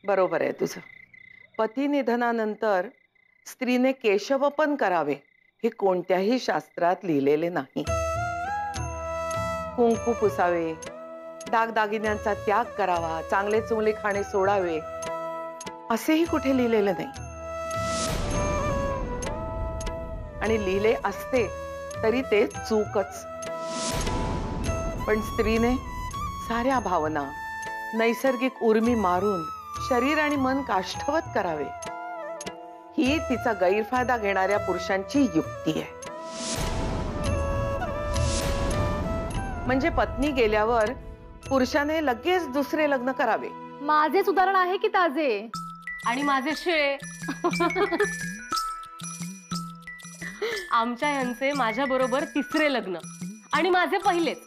बरोबर आहे तुझं. पती निधनानंतर स्त्रीने केशवपन करावे हे कोणत्याही शास्त्रात लिहिलेले नाही. कुंकू पुसावे, दागदागिन्यांचा त्याग करावा, चांगले चुंगले खाणे सोडावे असेही कुठे लिहिलेले नाही. आणि लिहिले असते तरी ते चूकच. पण स्त्रीने साऱ्या भावना नैसर्गिक उर्मी मारून शरीर आणि मन काष्ठवत करावे ही तिचा गैरफायदा घेणाऱ्या पुरुषांची युक्ती आहे. म्हणजे पत्नी गेल्यावर पुरुषाने लगेच दुसरे लग्न करावे. माझेच उदाहरण आहे की ताजे. आणि माझे शिळे. आमच्या यांचे माझ्या बरोबर तिसरे लग्न आणि माझे पहिलेच.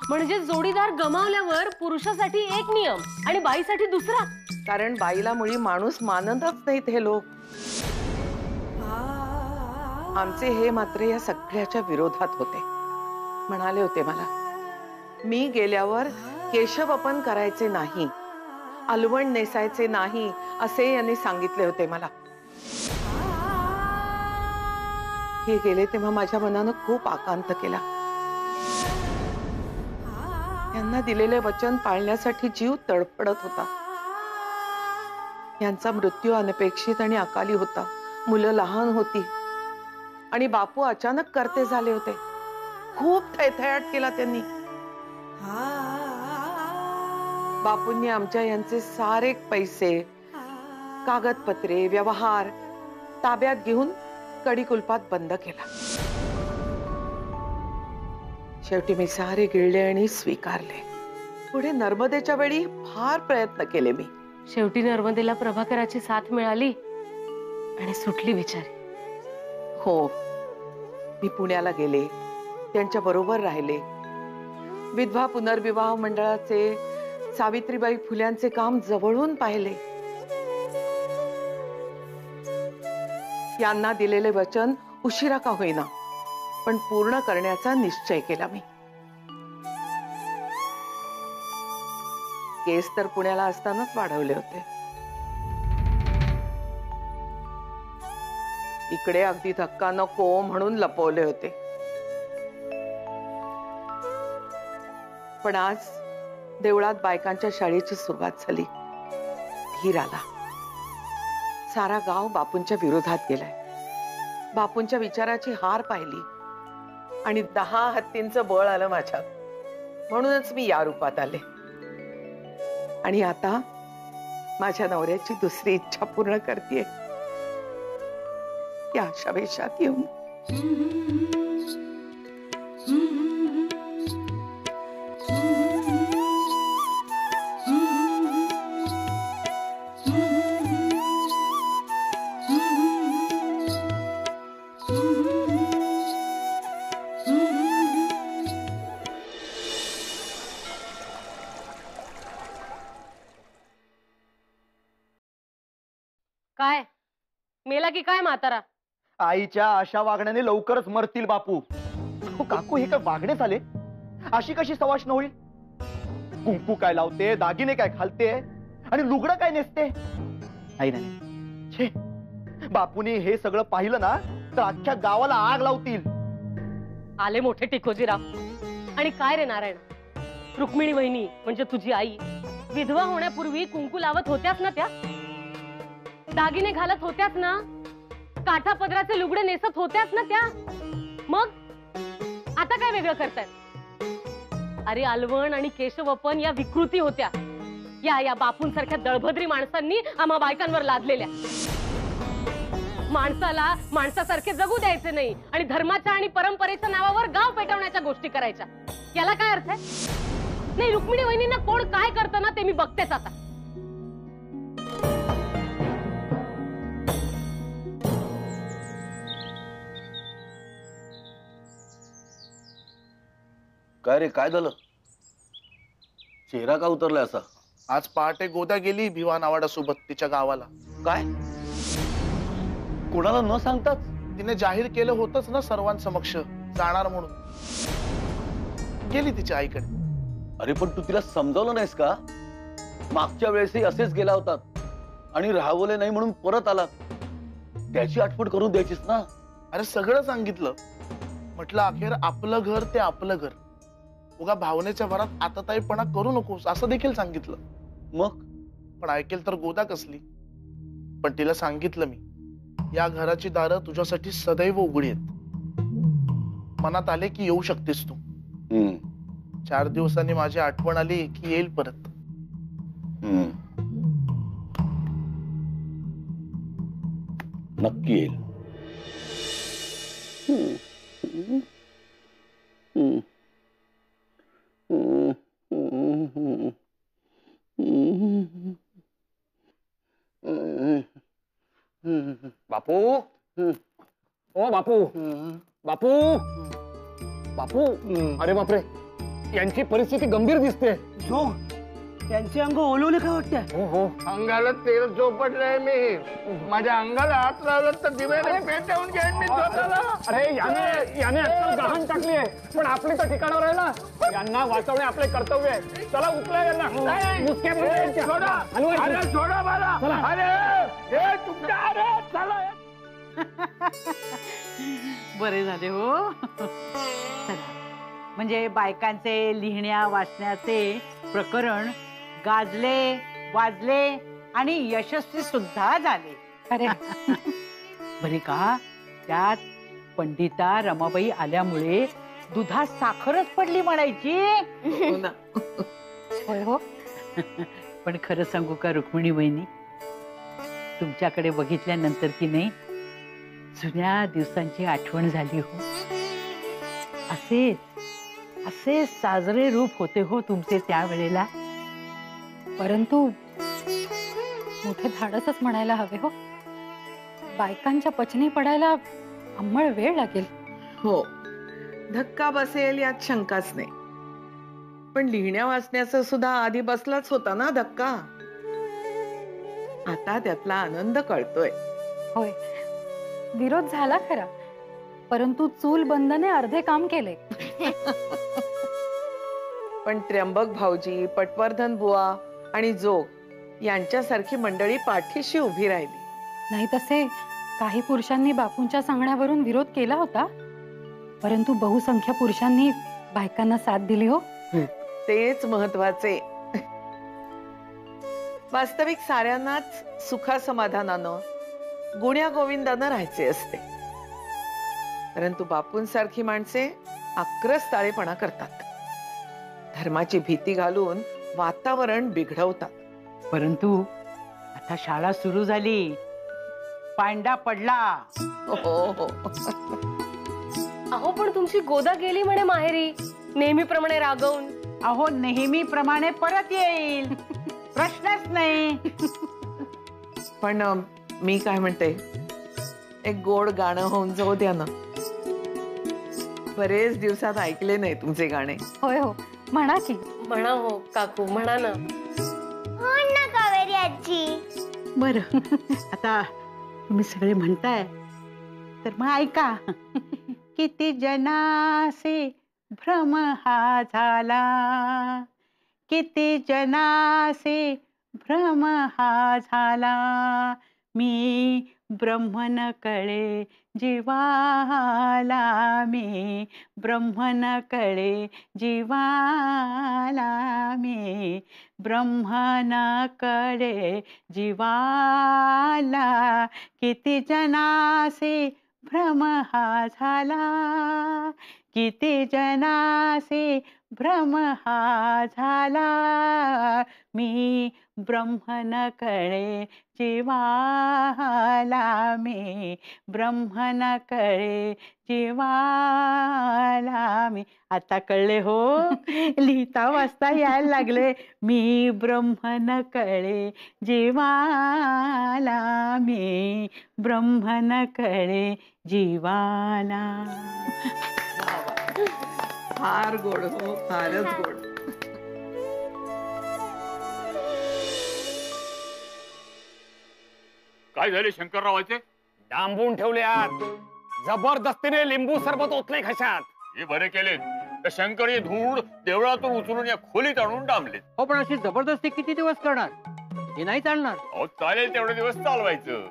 म्हणजे जोडीदार गमावल्यावर पुरुषासाठी एक नियम आणि बाईसाठी दुसरा. कारण बाईला मुळी माणूस मानतच नाहीत हे लोक. आमचे हे मात्र या सगळ्याच्या विरोधात होते. म्हणाले होते मला, मी गेल्यावर केशवपन करायचे नाही, अलवण नेसायचे नाही असे यांनी सांगितले होते मला. हे गेले तेव्हा माझ्या मनानं खूप आकांत केला. यांना दिलेले वचन पाळण्यासाठी जीव तडफडत होता. यांचा मृत्यू अनपेक्षित आणि अकाली होता. मुलं लहान होती आणि बापू अचानक करते झाले होते. खूप थैथयाट केला त्यांनी. बापूंनी आमच्या यांचे सारे पैसे, कागदपत्रे, व्यवहार ताब्यात घेऊन कडी कुलपात बंद केला. शेवटी मी सारे गिळले आणि स्वीकारले. पुढे नर्मदेच्या वेळी फार प्रयत्न केले मी. शेवटी नर्मदेला प्रभाकराची साथ मिळाली आणि सुटली बिचारी. हो, मी पुण्याला गेले, त्यांच्या बरोबर राहिले. विधवा पुनर्विवाह मंडळाचे, सावित्रीबाई फुल्यांचे काम जवळून पाहिले. यांना दिलेले वचन उशिरा का होईना पण पूर्ण करण्याचा निश्चय केला मी. केस तर पुण्याला असतानाच वाढवले होते. इकडे अगदी धक्का नको म्हणून लपवले होते. पण आज देवळात बायकांच्या शाळेची सुरुवात झाली. धीर आला. सारा गाव बापूंच्या विरोधात गेलाय. बापूंच्या विचाराची हार पाहिली आणि 10 हत्तींचं बळ आलं माझ्या. म्हणूनच मी या रूपात आले. आणि आता माझ्या नवऱ्याची दुसरी इच्छा पूर्ण करतेय या अशा वेशात येऊन. काय मेला की काय म्हातारा? आईच्या अशा वागण्याने लवकरच मरतील बापू. काकू हे काय वागणे झाले? अशी कशी सवाष्ण होईल? कुंकू काय लावते, दागिने काय घालते आणि लुगडं काय नेसते? आई नाही छे, बापूनी हे सगळं पाहिलं ना तर अख्ख्या गावाला आग लावतील. आले मोठे टिकोजीराव. आणि काय रे नारायण, रुक्मिणी वहिनी म्हणजे तुझी आई विधवा होण्यापूर्वी कुंकू लावत होत्याच ना त्या? दागिने घालत होत्याच ना? काठा पदराचे लुगडे नेसत होत्याच ना त्या? मग आता काय वेगळं करतायत? अरे अलवण आणि केशवपन या विकृती होत्या. या बापूंसारख्या दळभद्री माणसांनी आम्हा बायकांवर लादलेल्या. माणसाला माणसासारखे जगू द्यायचे नाही आणि धर्माच्या आणि परंपरेच्या नावावर गाव पेटवण्याच्या गोष्टी करायच्या. याला काय अर्थ आहे? नाही, रुक्मिणी वहिनींना कोण काय करतं ना ते मी बघतेच आता. काय रे, काय झालं? चेहरा का उतरलाय असा? आज पहाटे गोदा गेली भिवा नावाडा सोबत तिच्या गावाला. काय? कोणाला न सांगताच? तिने जाहीर केलं होतच ना सर्वांसमक्ष जाणार म्हणून. गेली तिच्या आईकडे. अरे पण तू तिला समजावलं नाहीस का? मागच्या वेळेसही असेच गेला होता. आणि राहवले नाही म्हणून परत आला. त्याची आठवण करून द्यायचीस ना. अरे सगळं सांगितलं. म्हटलं अखेर आपलं घर ते आपलं घर. उगा भावनेच्या भरात आताताईपणा करू नकोस असं देखील सांगितलं. मग पण ऐकेल तर गोदा कसली. पण तिला सांगितलं मी, या घराची दारं तुझ्यासाठी सदैव उघडी आहेत. मनात आले की येऊ शकतेस तू. 4 दिवसांनी माझी आठवण आली की येईल परत. नक्की येईल. बापू, ओ बापू, बापू, बापू, अरे बापरे, यांची परिस्थिती गंभीर दिसते. त्यांचे अंग ओलवले का वाटतं? हो हो, अंगाला तेल चोपटलंय मी. माझ्या अंगाला हात लावला तर दिव्याने पेटवून घेईन मी स्वतःला. अरे याने आजकाल गहाण टाकली आहे, पण आपली तर ठिकाणावर आहे ना. यांना वाचवणे आपले कर्तव्य आहे. चला उचला यांना. मुसक्या मारा यांच्या. अरे सोडा मला. चला. अरे हे तुमच्या, अरे चला. बरे झाले हो. चला, म्हणजे बायकांचे लिहिण्या वाचण्याचे प्रकरण गाजले, वाजले आणि यशस्वी सुद्धा झाले. अरे बरे का, त्यात पंडिता रमाबाई आल्यामुळे दुधात साखरच पडली म्हणायची. हो ना. होय हो. पण खरं सांगू का रुक्मिणी वहिनी, तुमच्याकडे बघितल्यानंतर की नाही जुन्या दिवसांची आठवण झाली हो. असे साजरे रूप होते हो तुमचे त्यावेळेला. परंतु मोठे धाडसच म्हणायला हवे हो. बायकांच्या पचनी पडायला अंमळ वेळ लागेल. हो, धक्का बसेल यात शंकाच नाही. पण लिहिण्या वाचण्याचा सुद्धा आधी बसलाच होता ना धक्का. आता त्यातला आनंद कळतोय. होय, विरोध झाला खरा, परंतु चूल बंदने अर्धे काम केले. पण त्र्यंबक भाऊजी, पटवर्धन बुवा आणि जोग यांच्यासारखी मंडळी पाठीशी उभी राहिली. नाही तसे काही पुरुषांनी बापूंच्या सांगण्यावरून विरोध केला होता, परंतु बहुसंख्य पुरुषांनी बायकांना साथ दिली हो. तेच महत्वाचे. वास्तविक साऱ्यांनाच सुखासमाधानानं, गुण्या गोविंदानं राहायचे असते. परंतु बापूंसारखी माणसे आक्रस्ताळेपणा करतात. धर्माची भीती घालून वातावरण बिघडवतात. परंतु आता शाळा सुरू झाली, पांडा पडला. हो हो. अहो पण तुमची गोदा गेली म्हणे माहेरी, नेहमीप्रमाणे रागवून. अहो नेहमीप्रमाणे परत येईल, प्रश्नच नाही. पण मी काय म्हणते, एक गोड गाणं होऊन जाऊ द्या ना. बरेच दिवसात ऐकले नाही तुमचे गाणे. होय हो, म्हणा की. म्हणा हो काकू, म्हणा ना. हो ना कावेरी आजी. बरं, आता तुम्ही सगळे म्हणताय तर मग ऐका. किती जनासे भ्रम हा झाला, किती जनासे भ्रम हा झाला. मी ब्रह्म न कळे जीवाला, मी ब्रह्म न कळे जीवाला, मी ब्रह्म न कळे जीवाला. किती जनासे भ्रम हा झाला, किती जनासे भ्रम हा झाला. मी ब्रह्म न कळे जीवाला, मी ब्रह्म न कळे जीवाला. मी आता कळले हो, लिहिता वाचता यायला लागले. मी ब्रह्म न कळे जीवाला, मी ब्रह्म न कळे जीवाला. फार गोड हो, फारच गोड. काय झाले शंकररावाचे? डांबून ठेवले आत, जबरदस्तीने लिंबू सरबत ओतले खशात. हे बरे केले. शंकर हे धूळ देवळातून उचलून या खोलीत आणून डांबले. हो, पण अशी जबरदस्ती किती दिवस करणार? हे नाही चालणार. अहो चालेल तेवढे दिवस चालवायचं.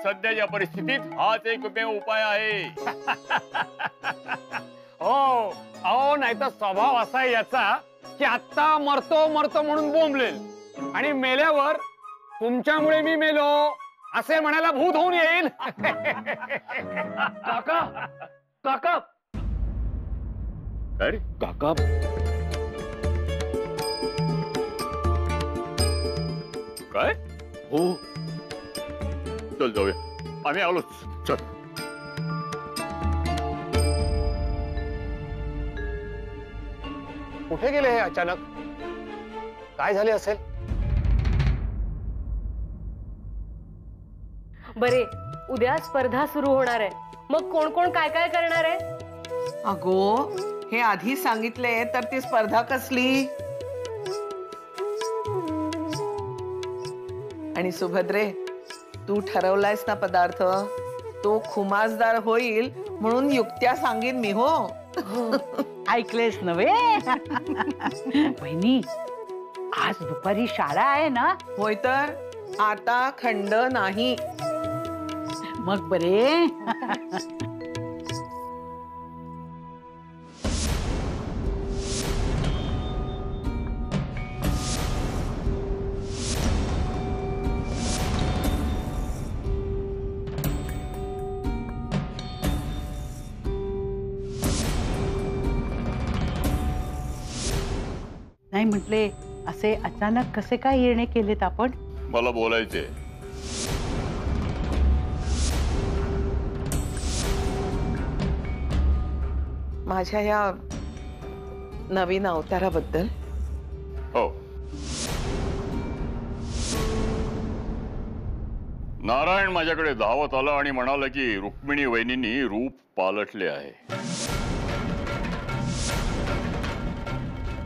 सध्याच्या परिस्थितीत हाच एक उपाय आहे. हो अहो नाही तर स्वभाव असा आहे याचा की आता मरतो मरतो म्हणून बोंबलेल आणि मेल्यावर तुमच्यामुळे मी मेलो असे म्हणायला भूत होऊन येईल. काका काका अरे काका काय? हो चल जाऊया, आम्ही आलोच. चल. कुठे गेले हे अचानक? काय झाले असेल? बरे, उद्या स्पर्धा सुरू होणार आहे. मग कोण कोण काय काय करणार आहे? अगो, हे आधी सांगितले तर ती स्पर्धा कसली? आणि सुभद्रे, तू ठरवलायस ना पदार्थ, तो खुमासदार होईल म्हणून युक्त्या सांगेन मी. हो ऐकलेस नव्हे? बहिणी, आज दुपारी शाळा आहे ना? होय तर आता खंड नाही. मग बरे. नाही म्हटले, असे अचानक कसे काय निर्णय केलेत आपण? मला बोलायचे. माझ्या या नवीन अवताराबद्दल. हो, नारायण माझ्याकडे धावत आला आणि म्हणाला की रुक्मिणी वहिनींनी रूप पालटले आहे.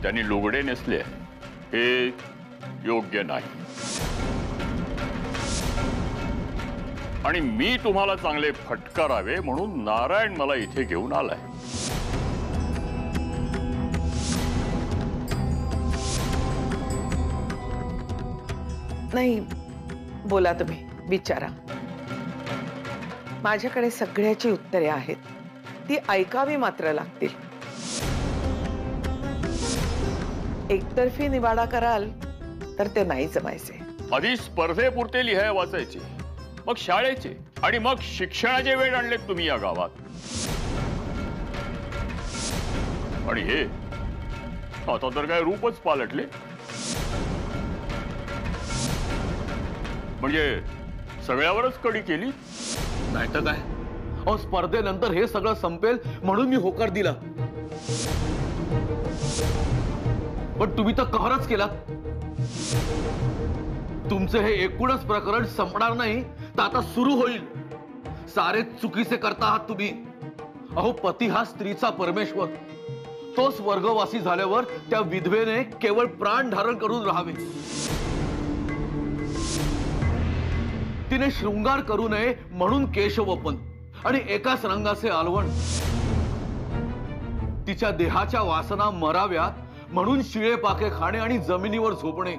त्यांनी लुगडे नेसले, हे योग्य नाही. आणि मी तुम्हाला चांगले फटकारावे म्हणून नारायण मला इथे घेऊन आलाय. नाही, बोला तुम्ही, विचारा. माझ्याकडे सगळ्याची उत्तरे आहेत, ती ऐकावी मात्र लागतील. एकतर्फी निवाडा कराल तर ते नाही जमायचे. आधी स्पर्धेपुरते लिहाय वाचायचे, मग शाळेचे आणि मग शिक्षणाचे वेळ आणलेत तुम्ही या गावात. आणि हे आता तर काय रूपच पालटले. म्हणजे सगळ्यावरच कडी केली. नाही तर काय? अहो, स्पर्धेनंतर हे सगळं संपेल म्हणून मी होकार दिला, पण तुम्ही तर कहरच केलात. तुमचं हे एकूणच प्रकरण संपणार नाही तर आता सुरू होईल. सारे चुकीचे करता आहात तुम्ही. अहो, पती हा स्त्रीचा परमेश्वर. तो स्वर्गवासी झाल्यावर त्या विधवेने केवळ प्राण धारण करून राहावे. तिने शृंगार करू नये म्हणून केशवपन आणि एकाच रंगाचे आलवण. तिच्या देहाच्या वासना मराव्यात म्हणून शिळे पाके खाणे आणि जमिनीवर झोपणे.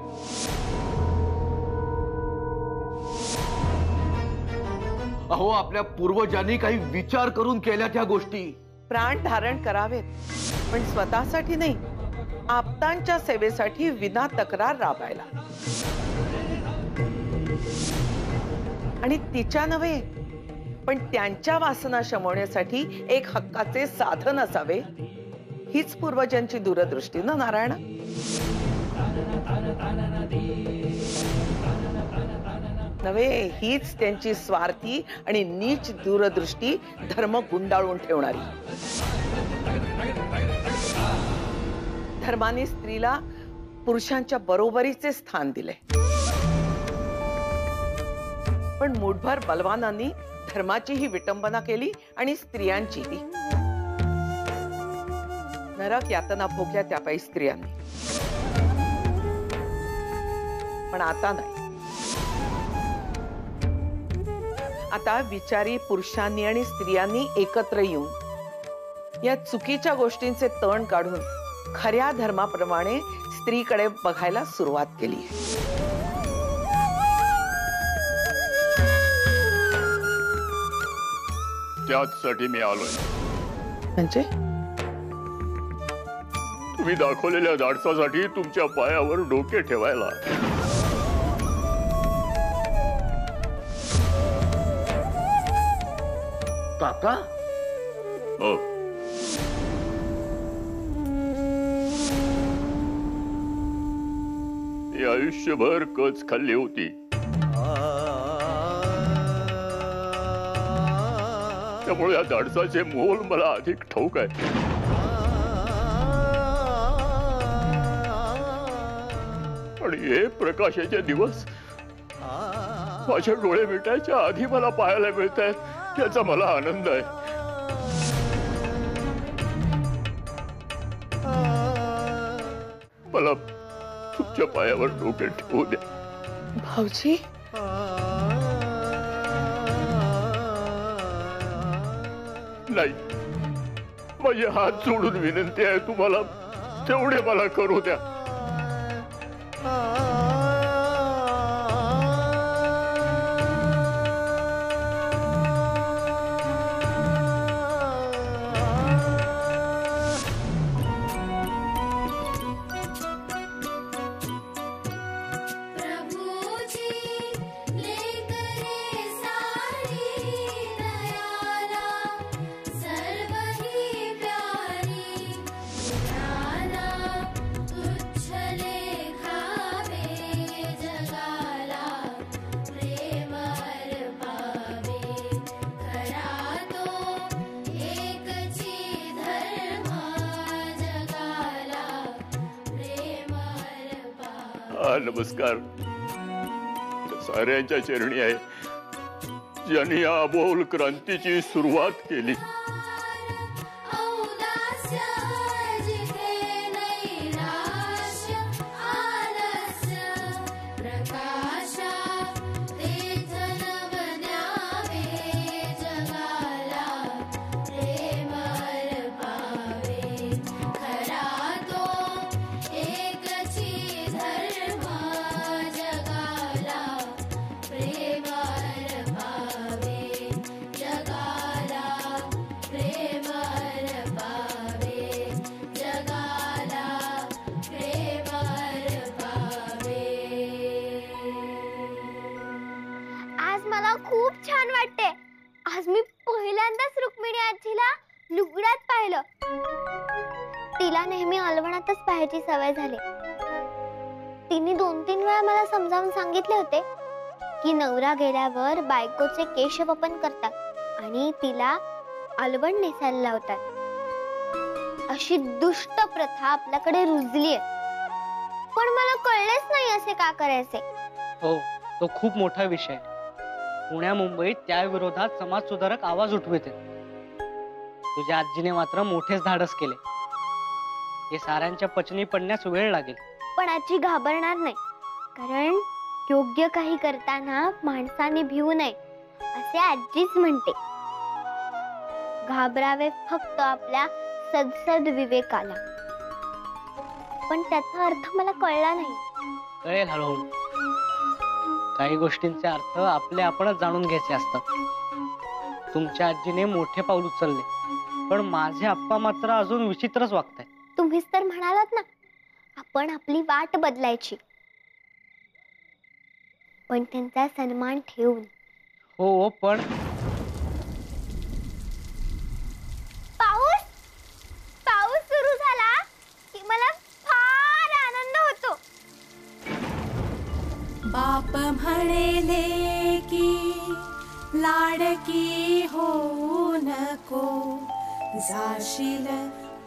अहो, आपल्या पूर्वजांनी काही विचार करून केल्या त्या गोष्टी. प्राण धारण करावेत, पण स्वतःसाठी नाही, आप्तांच्या सेवेसाठी विना तक्रार राबायला. आणि तिच्या नव्हे, पण त्यांच्या वासना शमवण्यासाठी एक हक्काचे साधन असावे, हीच पूर्वजांची दूरदृष्टी ना नारायण. नव्हे, हीच त्यांची स्वार्थी आणि नीच दूरदृष्टी धर्म गुंडाळून ठेवणारी. धर्माने स्त्रीला पुरुषांच्या बरोबरीचे स्थान दिले, पण मुठभर बलवानांनी धर्माचीही विटंबना केली आणि स्त्रियांचीही. नरक यातना भोगल्या त्यापायी स्त्रियांनी. पण आता नाही. आता विचारी पुरुषांनी आणि स्त्रियांनी एकत्र येऊन या चुकीच्या गोष्टींचे तण काढून खऱ्या धर्माप्रमाणे स्त्रीकडे बघायला सुरुवात केली आहे. त्याचसाठी मी आलोय. म्हणजे तुम्ही दाखवलेल्या धाडसासाठी तुमच्या पायावर डोके ठेवायला. काका हो, मी आयुष्यभर कच खाल्ली होती. त्यामुळे या धाडसाचे मोल मला अधिक ठाऊक आहे. आणि हे प्रकाशाचे दिवस माझे डोळे मिटायच्या आधी मला पाहायला मिळत आहेत याचा मला आनंद आहे. मला तुमच्या पायावर डोके ठेवू द्या. भाऊजी नाही, माझे हात जोडून विनंती आहे तुम्हाला, तेवढे मला करू द्या. नमस्कार साऱ्यांच्या चरणी आहे, ज्यांनी या अबोल क्रांतीची सुरुवात केली. खूप छान वाटते. आज मी पहिल्यांदाच रुक्मिणी आजीला लुगड्यात पाहिलं. तिला नेहमी अलवणातच पाहायची सवय झाली. तिने 2-3 वेळा मला समजावून सांगितले होते की नवरा गेल्यावर बायकोचे केशवपन करतात आणि तिला अलवण नेसायला लावतात. अशी दुष्ट प्रथा आपल्याकडे रुजली आहे. पण मला कळलेच नाही असे का करायचे. हो, तो खूप मोठा विषय. पुण्या मुंबईत त्या विरोधात समाज सुधारक आवाज उठवते. तुझ्या आजीने मात्र मोठेच धाडस केले. हे साऱ्यांच्या पचनी पडण्यास वेळ लागेल. पण आजी घाबरणार नाही, कारण योग्य काही करताना माणसाने भिवू नये असे आजीच म्हणते. घाबरावे फक्त आपल्या सदसद विवेकाला. पण त्याचा अर्थ मला कळला नाही. कळेल हळूहळू. काही गोष्टींचे अर्थ आपले आपणच जाणून घ्यायचे असतात. तुमच्या आजीने मोठे पाऊल उचलले, पण माझे आप्पा मात्र अजून विचित्रच वागतायत. तुम्हीच तर म्हणालात ना, आपण आपली वाट बदलायची, पण त्यांचा सन्मान ठेवून. हो, पण पाऊस सुरू झाला की मला फार आनंद होतो. बाप म्हणेले की लाडकी होऊ नको, जाशील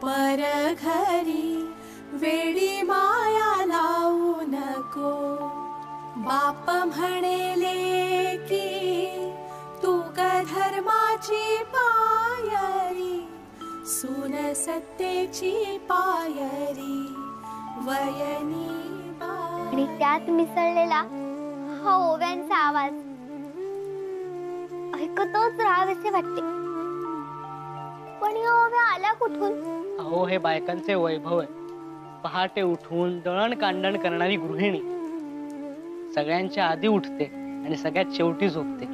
पर घरी वेडी माया लावू नको. बाप म्हणेले की तू धर्माची पायरी, सून सत्तेची पायरी, वयनी आणि त्यात मिसळलेला हा ओव्यांचा आवाज ऐकतच राहावेसे वाटते. पण या ओव्या आल्या कुठून? अहो, हे बायकांचे वैभव आहे. पहाटे उठून दळण कांडण करणारी गृहिणी, सगळ्यांच्या आधी उठते आणि सगळ्यात शेवटी झोपते.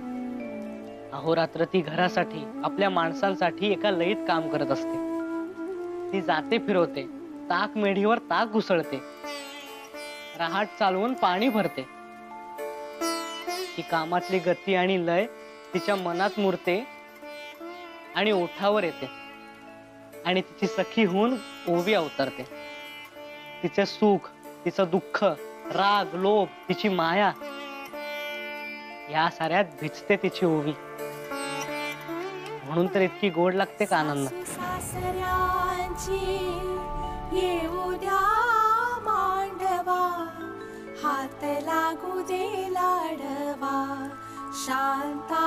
अहोरात्र ती घरासाठी, आपल्या माणसांसाठी एका लयीत काम करत असते. ती जाते फिरवते, ताक मेढीवर ताक घुसळते, रहाट चालवून पाणी भरते. ती कामातली गती आणि लय तिच्या मनात मुरते आणि ओठावर येते आणि तिची सखी होऊन ओवी अवतरते. तिचे सुख, तिचं दुःख, राग, लोभ, तिची माया, या साऱ्यात भिजते तिची ओवी. म्हणून तर इतकी गोड लागते कानांना. सासऱ्यांची येऊ द्या मांडवा, हात लागू दे लाडवा शांताताईचा.